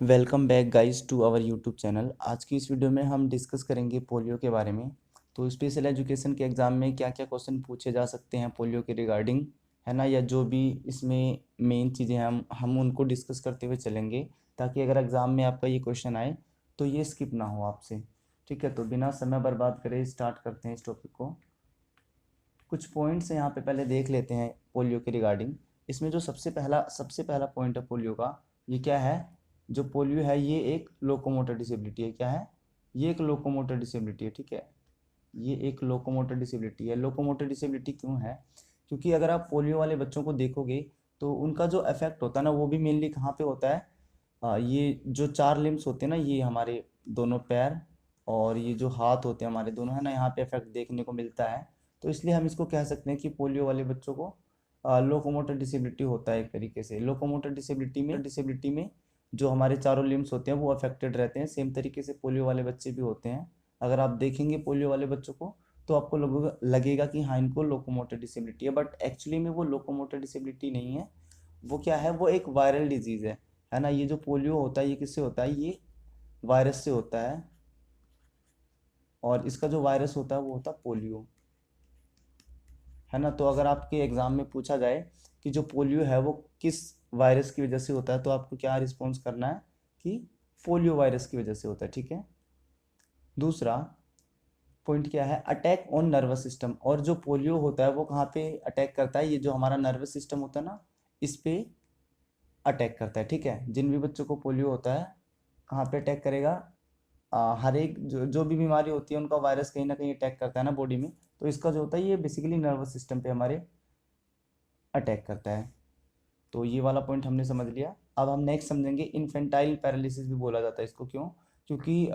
Welcome back guys to our YouTube channel. आज की इस वीडियो में हम डिस्कस करेंगे पोलियो के बारे में। तो स्पेशल एजुकेशन के एग्ज़ाम में क्या क्या क्वेश्चन पूछे जा सकते हैं पोलियो के रिगार्डिंग, है ना, या जो भी इसमें मेन चीज़ें हैं हम उनको डिस्कस करते हुए चलेंगे, ताकि अगर एग्ज़ाम में आपका ये क्वेश्चन आए तो ये स्किप ना हो आपसे। ठीक है, तो बिना समय बर्बाद करे स्टार्ट करते हैं इस टॉपिक को। कुछ पॉइंट्स यहाँ पे पहले देख लेते हैं पोलियो के रिगार्डिंग। इसमें जो सबसे पहला पॉइंट है पोलियो का, ये क्या है? जो पोलियो है ये एक लोकोमोटर डिसेबिलिटी है। क्या है? ये एक लोकोमोटर डिसेबिलिटी है। ठीक है, ये एक लोकोमोटर डिसेबिलिटी है। लोकोमोटर डिसेबिलिटी क्यों है? क्योंकि अगर आप पोलियो वाले बच्चों को देखोगे तो उनका जो इफेक्ट होता है ना, वो भी मेनली कहाँ पे होता है? ये जो चार लिम्स होते हैं ना, ये हमारे दोनों पैर और ये जो हाथ होते हैं हमारे दोनों, है ना, यहाँ पे इफेक्ट देखने को मिलता है। तो इसलिए हम इसको कह सकते हैं कि पोलियो वाले बच्चों को लोकोमोटर डिसेबिलिटी होता है। एक तरीके से लोकोमोटर डिसेबिलिटी में जो हमारे चारों लिम्स होते हैं वो अफेक्टेड रहते हैं। सेम तरीके से पोलियो वाले बच्चे भी होते हैं। अगर आप देखेंगे पोलियो वाले बच्चों को तो आपको लगेगा कि हाँ, इनको लोकोमोटर डिसेबिलिटी है, बट एक्चुअली में वो लोकोमोटर डिसेबिलिटी नहीं है। वो क्या है? वो एक वायरल डिजीज़ है ना। ये जो पोलियो होता है ये किससे होता है? ये वायरस से होता है, और इसका जो वायरस होता है वो होता है पोलियो, है ना। तो अगर आपके एग्जाम में पूछा जाए कि जो पोलियो है वो किस वायरस की वजह से होता है, तो आपको क्या रिस्पॉन्स करना है कि पोलियो वायरस की वजह से होता है। ठीक है। दूसरा पॉइंट क्या है? Attack on nervous system. और जो पोलियो होता है वो कहाँ पे अटैक करता है? ये जो हमारा नर्वस सिस्टम होता है ना, इस पे अटैक करता है। ठीक है, जिन भी बच्चों को पोलियो होता है कहाँ पे अटैक करेगा? हर एक जो भी बीमारी होती है उनका वायरस कहीं ना कहीं अटैक करता है ना बॉडी में। तो इसका जो होता है ये बेसिकली नर्वस सिस्टम पे हमारे अटैक करता है। तो ये वाला पॉइंट हमने समझ लिया। अब हम नेक्स्ट समझेंगे इन्फेंटाइल पैरालिसिस भी बोला जाता है इसको। क्यों? क्योंकि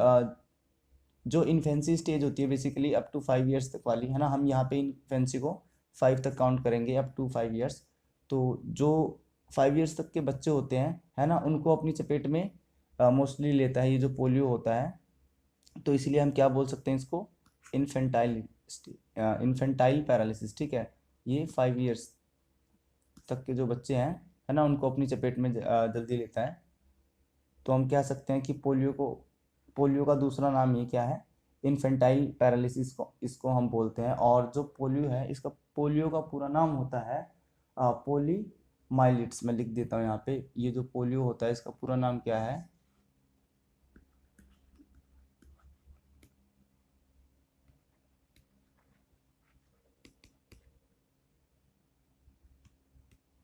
जो इन्फेंसी स्टेज होती है बेसिकली अप टू 5 ईयर्स तक वाली, है ना, हम यहाँ पे इन्फेंसी को 5 तक काउंट करेंगे, अप टू 5 ईयर्स। तो जो 5 ईयर्स तक के बच्चे होते हैं, है ना, उनको अपनी चपेट में मोस्टली लेता है ये जो पोलियो होता है। तो इसलिए हम क्या बोल सकते हैं इसको? Infantile infantile paralysis. ठीक है, ये 5 ईयर्स तक के जो बच्चे हैं, है ना, उनको अपनी चपेट में जल्दी लेता है। तो हम कह सकते हैं कि पोलियो का दूसरा नाम ये क्या है? इन्फेंटाइल पैरालिसिस को इसको हम बोलते हैं। और जो पोलियो है इसका पोलियो का पूरा नाम होता है पोली माइलिट्स। मैं लिख देता हूँ यहाँ पे, ये जो पोलियो होता है इसका पूरा नाम क्या है?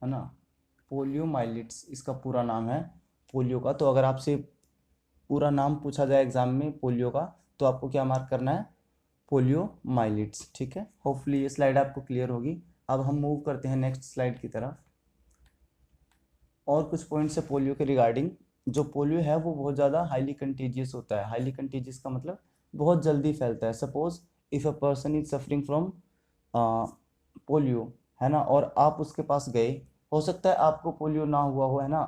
है ना, पोलियो माइलिट्स इसका पूरा नाम है पोलियो का। तो अगर आपसे पूरा नाम पूछा जाए एग्जाम में पोलियो का, तो आपको क्या मार्क करना है? पोलियो माइलिट्स। ठीक है, होपफुली ये स्लाइड आपको क्लियर होगी। अब हम मूव करते हैं नेक्स्ट स्लाइड की तरफ। और कुछ पॉइंट्स है पोलियो के रिगार्डिंग। जो पोलियो है वो बहुत ज़्यादा हाईली कंटेजियस होता है। हाईली कंटेजियस का मतलब बहुत जल्दी फैलता है। Suppose if a person is suffering from polio, है ना, और आप उसके पास गए, हो सकता है आपको पोलियो ना हुआ हो, है ना,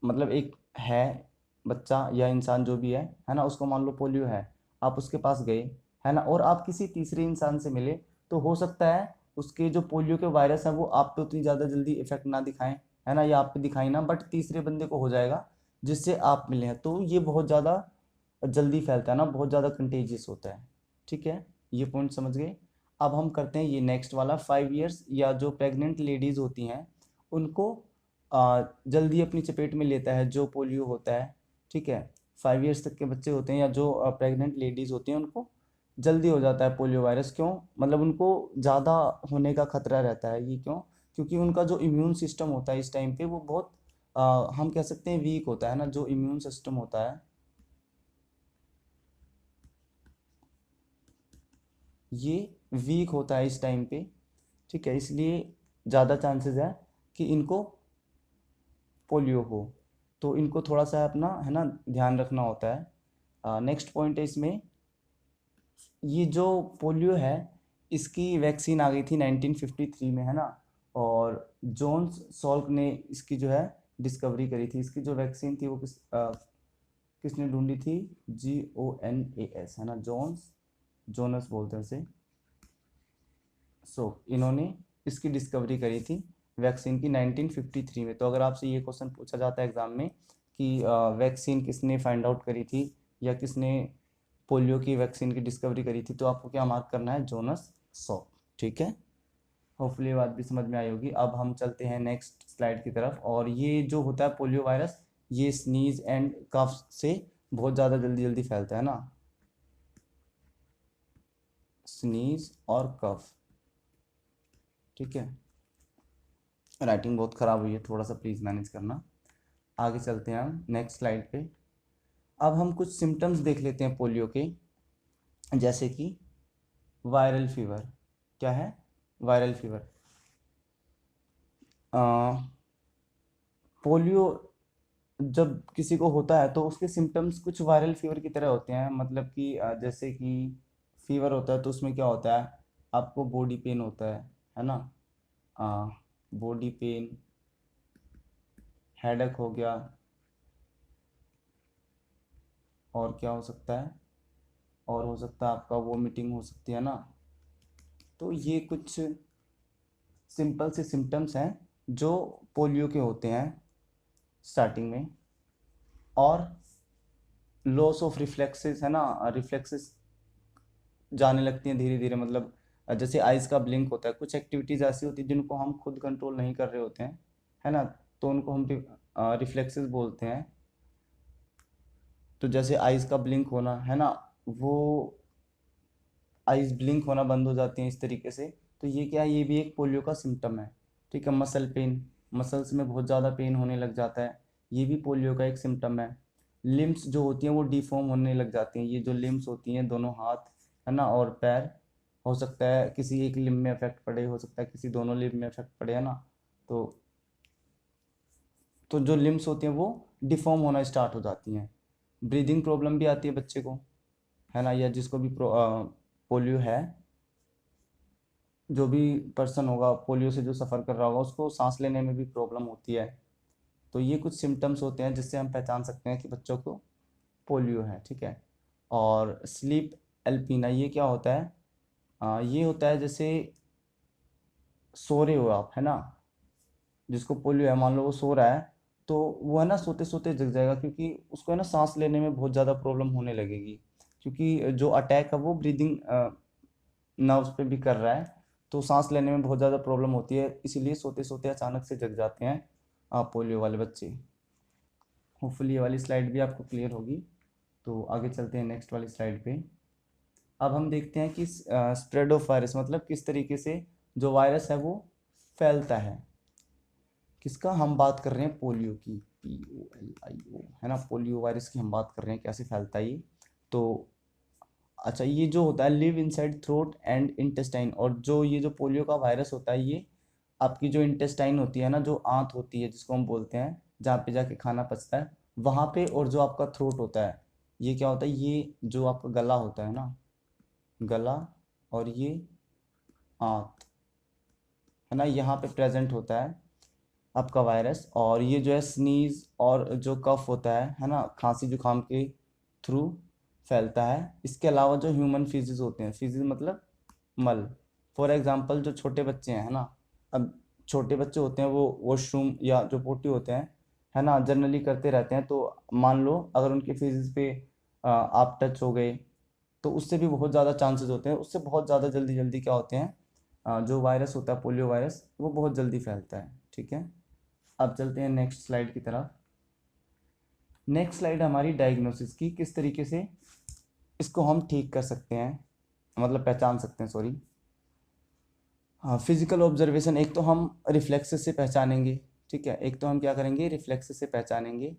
मतलब एक है बच्चा या इंसान जो भी है ना, उसको मान लो पोलियो है, आप उसके पास गए, है ना, और आप किसी तीसरे इंसान से मिले, तो हो सकता है उसके जो पोलियो के वायरस है वो आप पे उतनी ज़्यादा जल्दी इफेक्ट ना दिखाएं, है ना, या आप पे दिखाई ना, बट तीसरे बंदे को हो जाएगा जिससे आप मिले हैं। तो ये बहुत ज़्यादा जल्दी फैलता है ना, बहुत ज़्यादा कंटेजियस होता है। ठीक है, ये पॉइंट समझ गए। अब हम करते हैं ये नेक्स्ट वाला। 5 ईयर्स या जो प्रेग्नेंट लेडीज़ होती हैं उनको जल्दी अपनी चपेट में लेता है जो पोलियो होता है। ठीक है, 5 ईयर्स तक के बच्चे होते हैं या जो प्रेग्नेंट लेडीज़ होती हैं उनको जल्दी हो जाता है पोलियो वायरस। क्यों? मतलब उनको ज़्यादा होने का खतरा रहता है। ये क्यों? क्योंकि उनका जो इम्यून सिस्टम होता है इस टाइम पे वो बहुत हम कह सकते हैं वीक होता है ना, जो इम्यून सिस्टम होता है ये वीक होता है इस टाइम पे। ठीक है, इसलिए ज़्यादा चांसेस है कि इनको पोलियो हो। तो इनको थोड़ा सा अपना, है ना, ध्यान रखना होता है। नेक्स्ट पॉइंट है इसमें, ये जो पोलियो है इसकी वैक्सीन आ गई थी 1953 में, है ना, और जोन्स सॉल्क ने इसकी जो है डिस्कवरी करी थी। इसकी जो वैक्सीन थी वो किसने ढूंढी थी? JONAS, है ना, जोनस बोलते हैं उसे। सो इन्होंने इसकी डिस्कवरी करी थी वैक्सीन की 1953 में। तो अगर आपसे ये क्वेश्चन पूछा जाता है एग्जाम में कि वैक्सीन किसने फाइंड आउट करी थी या किसने पोलियो की वैक्सीन की डिस्कवरी करी थी, तो आपको क्या मार्क करना है, जोनास सॉक। ठीक है, होपफुली ये बात भी समझ में आई होगी। अब हम चलते हैं नेक्स्ट स्लाइड की तरफ। और ये जो होता है पोलियो वायरस, ये स्नीज एंड कफ से बहुत ज़्यादा जल्दी जल्दी फैलता है ना, स्नीज और कफ। ठीक है, राइटिंग बहुत ख़राब हुई है, थोड़ा सा प्लीज़ मैनेज करना। आगे चलते हैं हम नेक्स्ट स्लाइड पे। अब हम कुछ सिम्टम्स देख लेते हैं पोलियो के, जैसे कि वायरल फीवर। क्या है, वायरल फीवर। पोलियो जब किसी को होता है तो उसके सिम्टम्स कुछ वायरल फीवर की तरह होते हैं। मतलब कि जैसे कि फीवर होता है तो उसमें क्या होता है, आपको बॉडी पेन होता है ना, बॉडी पेन, हेडेक हो गया, और क्या हो सकता है, और हो सकता है आपका वोमिटिंग हो सकती है ना। तो ये कुछ सिंपल से सिम्टम्स हैं जो पोलियो के होते हैं स्टार्टिंग में। और लॉस ऑफ रिफ्लेक्सेस है ना, रिफ्लेक्सेस जाने लगती हैं धीरे धीरे। मतलब जैसे आइज़ का ब्लिंक होता है, कुछ एक्टिविटीज़ ऐसी होती हैं जिनको हम खुद कंट्रोल नहीं कर रहे होते हैं, है ना, तो उनको हम रिफ्लेक्सेस बोलते हैं। तो जैसे आइज़ का ब्लिंक होना है ना, वो आइज़ ब्लिंक होना बंद हो जाती हैं इस तरीके से। तो ये क्या है, ये भी एक पोलियो का सिम्टम है। ठीक है, मसल पेन, मसल्स में बहुत ज़्यादा पेन होने लग जाता है, ये भी पोलियो का एक सिम्टम है। लिम्स जो होती हैं वो डिफॉर्म होने लग जाती हैं। ये जो लिम्स होती हैं, दोनों हाथ है ना और पैर, हो सकता है किसी एक लिम्ब में इफेक्ट पड़े, हो सकता है किसी दोनों लिम्ब में इफेक्ट पड़े, है ना। तो जो लिम्स होती हैं वो डिफॉर्म होना स्टार्ट हो जाती हैं। ब्रीदिंग प्रॉब्लम भी आती है बच्चे को, है ना, या जिसको भी पोलियो है, जो भी पर्सन होगा पोलियो से जो सफ़र कर रहा होगा, उसको सांस लेने में भी प्रॉब्लम होती है। तो ये कुछ सिम्टम्स होते हैं जिससे हम पहचान सकते हैं कि बच्चों को पोलियो है। ठीक है, और स्लीप एल्पीना, ये क्या होता है, ये होता है जैसे सो रहे हो आप, है ना, जिसको पोलियो है मान लो वो सो रहा है, तो वो है ना सोते सोते जग जाएगा, क्योंकि उसको है ना सांस लेने में बहुत ज़्यादा प्रॉब्लम होने लगेगी, क्योंकि जो अटैक है वो ब्रीदिंग नर्व्स पे भी कर रहा है, तो सांस लेने में बहुत ज़्यादा प्रॉब्लम होती है, इसीलिए सोते सोते अचानक से जग जाते हैं पोलियो वाले बच्चे। होपफुली ये वाली स्लाइड भी आपको क्लियर होगी। तो आगे चलते हैं नेक्स्ट वाली स्लाइड पे। अब हम देखते हैं कि स्प्रेड ऑफ वायरस, मतलब किस तरीके से जो वायरस है वो फैलता है। किसका हम बात कर रहे हैं, पोलियो की, POLIO, है ना, पोलियो वायरस की हम बात कर रहे हैं, कैसे फैलता है ये। तो अच्छा, ये जो होता है live inside throat and intestine, और जो ये जो पोलियो का वायरस होता है ये आपकी जो इंटेस्टाइन होती है ना, जो आंत होती है जिसको हम बोलते हैं, जहाँ पे जाके खाना पचता है वहाँ पे, और जो आपका थ्रोट होता है, ये क्या होता है, ये जो आपका गला होता है ना, गला, और ये आंत, है ना, यहाँ पे प्रेजेंट होता है आपका वायरस। और ये जो है स्नीज और जो कफ होता है ना, खांसी जुकाम के थ्रू फैलता है। इसके अलावा जो ह्यूमन फीसिस होते हैं, फीसिस मतलब मल, फॉर एग्जांपल जो छोटे बच्चे हैं, है ना, अब छोटे बच्चे होते हैं वो वॉशरूम या जो पोटी होते हैं, है ना, जनरली करते रहते हैं। तो मान लो अगर उनके फीसिस पे आप टच हो गए, तो उससे भी बहुत ज़्यादा चांसेस होते हैं, उससे बहुत ज़्यादा जल्दी जल्दी क्या होते हैं, जो वायरस होता है पोलियो वायरस, वो बहुत जल्दी फैलता है। ठीक है, अब चलते हैं नेक्स्ट स्लाइड की तरफ। नेक्स्ट स्लाइड हमारी डायग्नोसिस की, किस तरीके से इसको हम ठीक कर सकते हैं, मतलब पहचान सकते हैं, सॉरी। हाँ, फिजिकल ऑब्जर्वेशन, एक तो हम रिफ्लेक्सेस से पहचानेंगे। ठीक है, एक तो हम क्या करेंगे, रिफ्लेक्सेस से पहचानेंगे।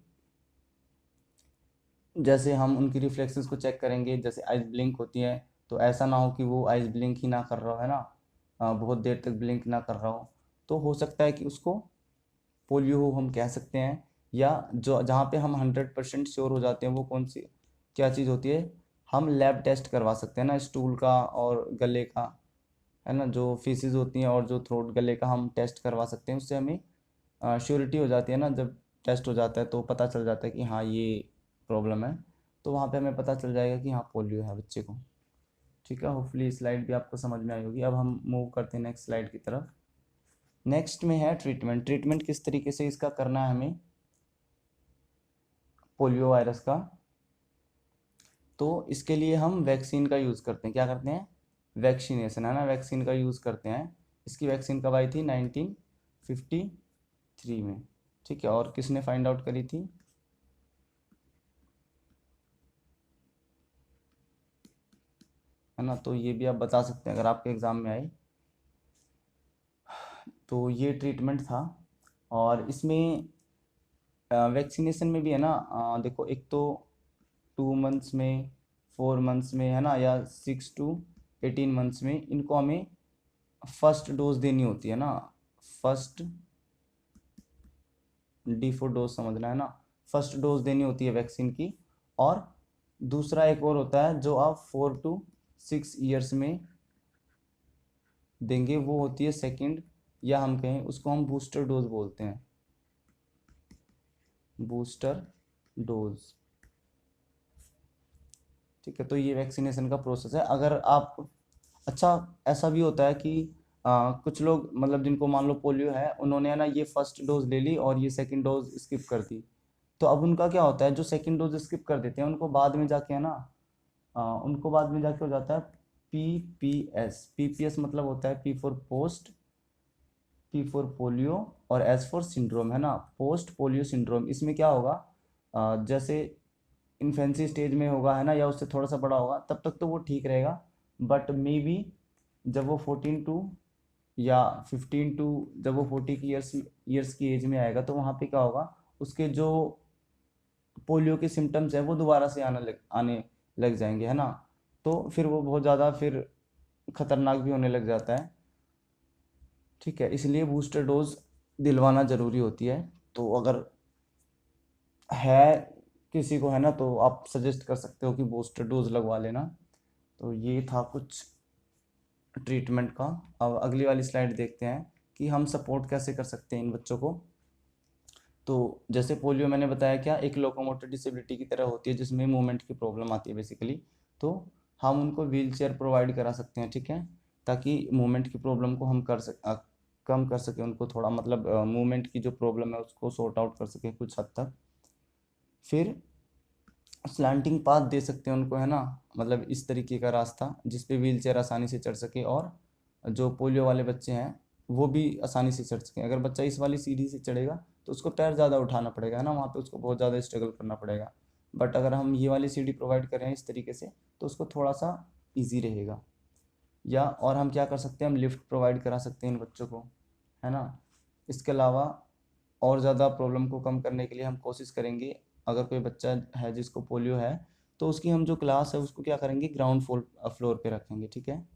जैसे हम उनकी रिफ्लेक्सेस को चेक करेंगे, जैसे आइज ब्लिंक होती है, तो ऐसा ना हो कि वो आइज ब्लिंक ही ना कर रहा हो, है ना, बहुत देर तक ब्लिंक ना कर रहा हो, तो हो सकता है कि उसको पोलियो हो, हम कह सकते हैं। या जो जहाँ पे हम 100% श्योर हो जाते हैं, वो कौन सी क्या चीज़ होती है, हम लैब टेस्ट करवा सकते हैं ना, स्टूल का और गले का, है ना, जो फीसिस होती हैं और जो थ्रोट गले का हम टेस्ट करवा सकते हैं। उससे हमें श्योरिटी हो जाती है ना, जब टेस्ट हो जाता है तो पता चल जाता है कि हाँ ये प्रॉब्लम है, तो वहाँ पे हमें पता चल जाएगा कि हाँ पोलियो है बच्चे को। ठीक है, होपफुली स्लाइड भी आपको समझ में आई होगी। अब हम मूव करते हैं नेक्स्ट स्लाइड की तरफ। नेक्स्ट में है ट्रीटमेंट। ट्रीटमेंट किस तरीके से इसका करना है हमें, पोलियो वायरस का, तो इसके लिए हम वैक्सीन का यूज़ करते हैं। क्या करते हैं? वैक्सीनेशन, है ना, वैक्सीन का यूज़ करते हैं। इसकी वैक्सीन कब आई थी? 1953 में। ठीक है, और किसने फाइंड आउट करी थी? है ना, तो ये भी आप बता सकते हैं अगर आपके एग्ज़ाम में आए। तो ये ट्रीटमेंट था। और इसमें वैक्सीनेशन में भी है ना, देखो, एक तो 2 मंथ्स में, 4 मंथ्स में, है ना, या 6 to 18 मंथ्स में इनको हमें फर्स्ट डोज देनी होती है ना। फर्स्ट, D4 डोज समझना है ना, फर्स्ट डोज देनी होती है वैक्सीन की। और दूसरा एक और होता है जो आप 4 to 6 ईयर्स में देंगे, वो होती है सेकंड, या हम कहें उसको हम बूस्टर डोज बोलते हैं। Booster dose. ठीक है, तो ये वैक्सीनेशन का प्रोसेस है। अगर आप, अच्छा, ऐसा भी होता है कि कुछ लोग, मतलब जिनको मान लो पोलियो है, उन्होंने, है ना, ये फर्स्ट डोज ले ली और ये सेकंड डोज स्किप कर दी। तो अब उनका क्या होता है, जो सेकंड डोज स्किप कर देते हैं उनको बाद में जाके, है ना, उनको बाद में जाके हो जाता है PPS मतलब होता है P for post, P for polio, और S फॉर सिंड्रोम, है ना, पोस्ट पोलियो सिंड्रोम। इसमें क्या होगा, जैसे इन्फेंसी स्टेज में होगा, है ना, या उससे थोड़ा सा बड़ा होगा, तब तक तो वो ठीक रहेगा। बट मे बी जब वो 14 टू या 15 टू, जब वो 40 की ईयर्स की एज में आएगा, तो वहाँ पे क्या होगा, उसके जो पोलियो के सिम्टम्स हैं वो दोबारा से आने लग जाएंगे, है ना। तो फिर वो बहुत ज़्यादा फिर खतरनाक भी होने लग जाता है। ठीक है, इसलिए बूस्टर डोज दिलवाना ज़रूरी होती है। तो अगर है किसी को, है ना, तो आप सजेस्ट कर सकते हो कि बूस्टर डोज लगवा लेना। तो ये था कुछ ट्रीटमेंट का। अब अगली वाली स्लाइड देखते हैं कि हम सपोर्ट कैसे कर सकते हैं इन बच्चों को। तो जैसे पोलियो मैंने बताया, क्या एक लोकोमोटर डिसेबिलिटी की तरह होती है जिसमें मूवमेंट की प्रॉब्लम आती है बेसिकली। तो हम उनको व्हील चेयर प्रोवाइड करा सकते हैं, ठीक है, ताकि मूवमेंट की प्रॉब्लम को हम कम कर सकें, उनको थोड़ा, मतलब मूवमेंट की जो प्रॉब्लम है उसको सॉर्ट आउट कर सकें कुछ हद तक। फिर स्लैंटिंग पाथ दे सकते हैं उनको, है ना, मतलब इस तरीके का रास्ता जिस पे व्हील चेयर आसानी से चढ़ सके, और जो पोलियो वाले बच्चे हैं वो भी आसानी से चढ़ सकें। अगर बच्चा इस वाली सीढ़ी से चढ़ेगा तो उसको पैर ज़्यादा उठाना पड़ेगा, है ना, वहाँ पे उसको बहुत ज़्यादा स्ट्रगल करना पड़ेगा। बट अगर हम ये वाली सीढ़ी प्रोवाइड कर रहे हैं इस तरीके से, तो उसको थोड़ा सा ईजी रहेगा। या और हम क्या कर सकते हैं, हम लिफ्ट प्रोवाइड करा सकते हैं इन बच्चों को, है ना। इसके अलावा और ज़्यादा प्रॉब्लम को कम करने के लिए हम कोशिश करेंगे, अगर कोई बच्चा है जिसको पोलियो है, तो उसकी हम जो क्लास है उसको क्या करेंगे, ग्राउंड फ्लोर पे रखेंगे, ठीक है।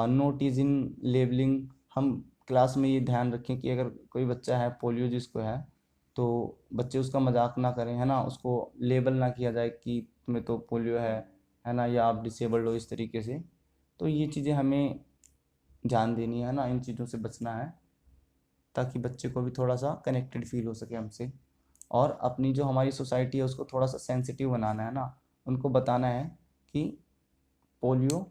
नो टीजिंग लेबलिंग, हम क्लास में ये ध्यान रखें कि अगर कोई बच्चा है पोलियो जिसको है, तो बच्चे उसका मजाक ना करें, है ना, उसको लेबल ना किया जाए कि तुम्हें तो पोलियो है ना, या आप डिसेबल्ड हो, इस तरीके से। तो ये चीज़ें हमें ध्यान देनी है ना, इन चीज़ों से बचना है, ताकि बच्चे को भी थोड़ा सा कनेक्टेड फील हो सके हमसे। और अपनी जो हमारी सोसाइटी है उसको थोड़ा सा सेंसिटिव बनाना है ना, उनको बताना है कि पोलियो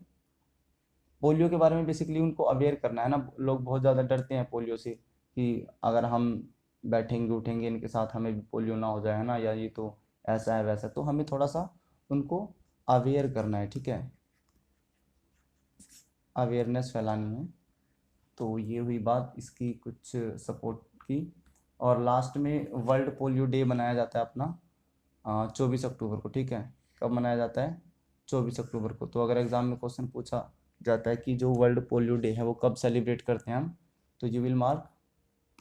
पोलियो के बारे में बेसिकली उनको अवेयर करना है ना। लोग बहुत ज़्यादा डरते हैं पोलियो से कि अगर हम बैठेंगे उठेंगे इनके साथ हमें भी पोलियो ना हो जाए, है ना, या ये तो ऐसा है वैसा। तो हमें थोड़ा सा उनको अवेयर करना है, ठीक है, अवेयरनेस फैलानी है। तो ये हुई बात इसकी कुछ सपोर्ट की। और लास्ट में वर्ल्ड पोलियो डे मनाया जाता है अपना 24 अक्टूबर को, ठीक है। कब मनाया जाता है? 24 अक्टूबर को। तो अगर एग्ज़ाम में क्वेश्चन पूछा जाता है कि जो वर्ल्ड पोलियो डे है वो कब सेलिब्रेट करते हैं हम, तो यू विल मार्क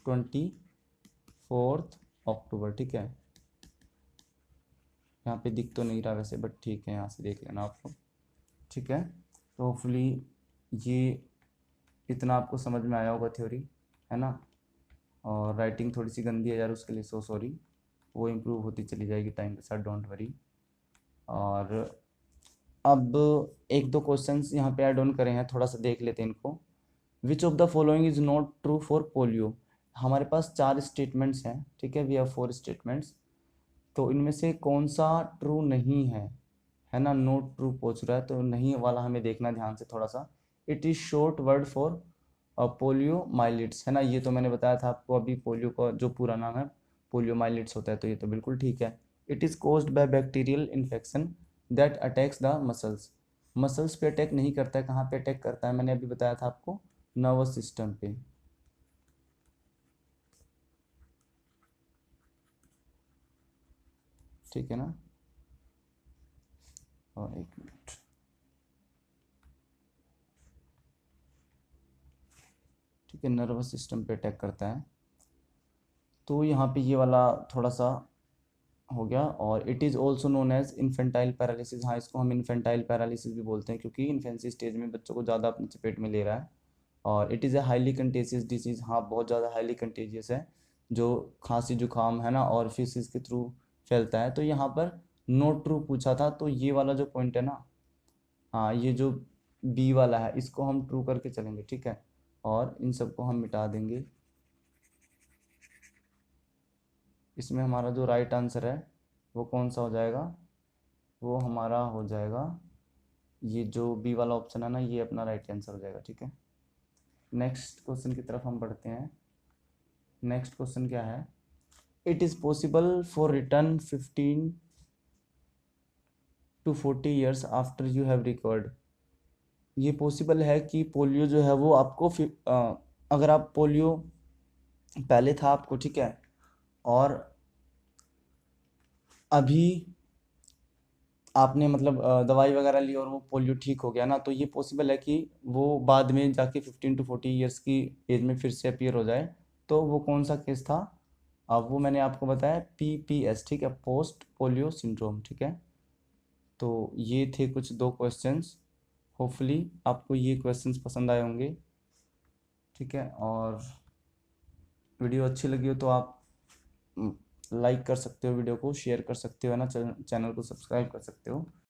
24 अक्टूबर, ठीक है। यहाँ पे दिख तो नहीं रहा वैसे, बट ठीक है, यहाँ से देख लेना आपको, ठीक है। तो होपफुली ये इतना आपको समझ में आया होगा थ्योरी, है ना। और राइटिंग थोड़ी सी गंदी है यार, उसके लिए सो सॉरी, वो इम्प्रूव होती चली जाएगी टाइम के साथ, डोंट वरी। और अब एक दो क्वेश्चंस यहाँ पे ऐड ऑन करे हैं, थोड़ा सा देख लेते हैं इनको। Which of the following is not true for polio. हमारे पास 4 स्टेटमेंट्स हैं, ठीक है, वी हैव 4 स्टेटमेंट्स। तो इनमें से कौन सा ट्रू नहीं है ना, नॉट ट्रू पूछ रहा है, तो नहीं वाला हमें देखना ध्यान से थोड़ा सा। It is short word for polio myelitis, है ना, ये तो मैंने बताया था आपको अभी, पोलियो का जो पूरा नाम है पोलियो माइलिट्स होता है, तो ये तो बिल्कुल ठीक है। It is caused by bacterial infection that attacks the muscles. Muscles पे अटैक नहीं करता है, कहाँ पे अटैक करता है, मैंने अभी बताया था आपको, नर्वस सिस्टम पे। ठीक है ना। और एक मिनट, ठीक है, नर्वस सिस्टम पे अटैक करता है। तो यहाँ पे ये वाला थोड़ा सा हो गया। और it is also known as infantile paralysis. हाँ, इसको हम इन्फेंटाइल पैरालिसिस भी बोलते हैं, क्योंकि इन्फेंसी स्टेज में बच्चों को ज़्यादा अपनी चपेट में ले रहा है। और it is a highly contagious disease. हाँ, बहुत ज़्यादा हाईली कंटेजियस है, जो खांसी जुकाम है ना और फीसिस के थ्रू फैलता है। तो यहाँ पर नो ट्रू पूछा था, तो ये वाला जो पॉइंट है ना, हाँ, ये जो बी वाला है इसको हम ट्रू करके चलेंगे, ठीक है। और इन सबको हम मिटा देंगे। इसमें हमारा जो राइट आंसर है वो कौन सा हो जाएगा, वो हमारा हो जाएगा ये जो बी वाला ऑप्शन है ना, ये अपना राइट आंसर हो जाएगा, ठीक है। नेक्स्ट क्वेश्चन की तरफ हम बढ़ते हैं। नेक्स्ट क्वेश्चन क्या है, it is possible for return 15 to 40 years after you have recovered. ये पॉसिबल है कि पोलियो जो है वो आपको अगर आप पोलियो पहले था आपको, ठीक है, और अभी आपने मतलब दवाई वगैरह ली और वो पोलियो ठीक हो गया ना, तो ये पॉसिबल है कि वो बाद में जाके 15 to 40 years की एज में फिर से अपीयर हो जाए। तो वो कौन सा केस था, अब वो मैंने आपको बताया PPS, ठीक है, पोस्ट पोलियो सिंड्रोम, ठीक है। तो ये थे कुछ दो क्वेश्चंस। होपफुली आपको ये क्वेश्चंस पसंद आए होंगे, ठीक है। और वीडियो अच्छी लगी हो तो आप लाइक कर सकते हो, वीडियो को शेयर कर सकते हो, है ना, चैनल को सब्सक्राइब कर सकते हो।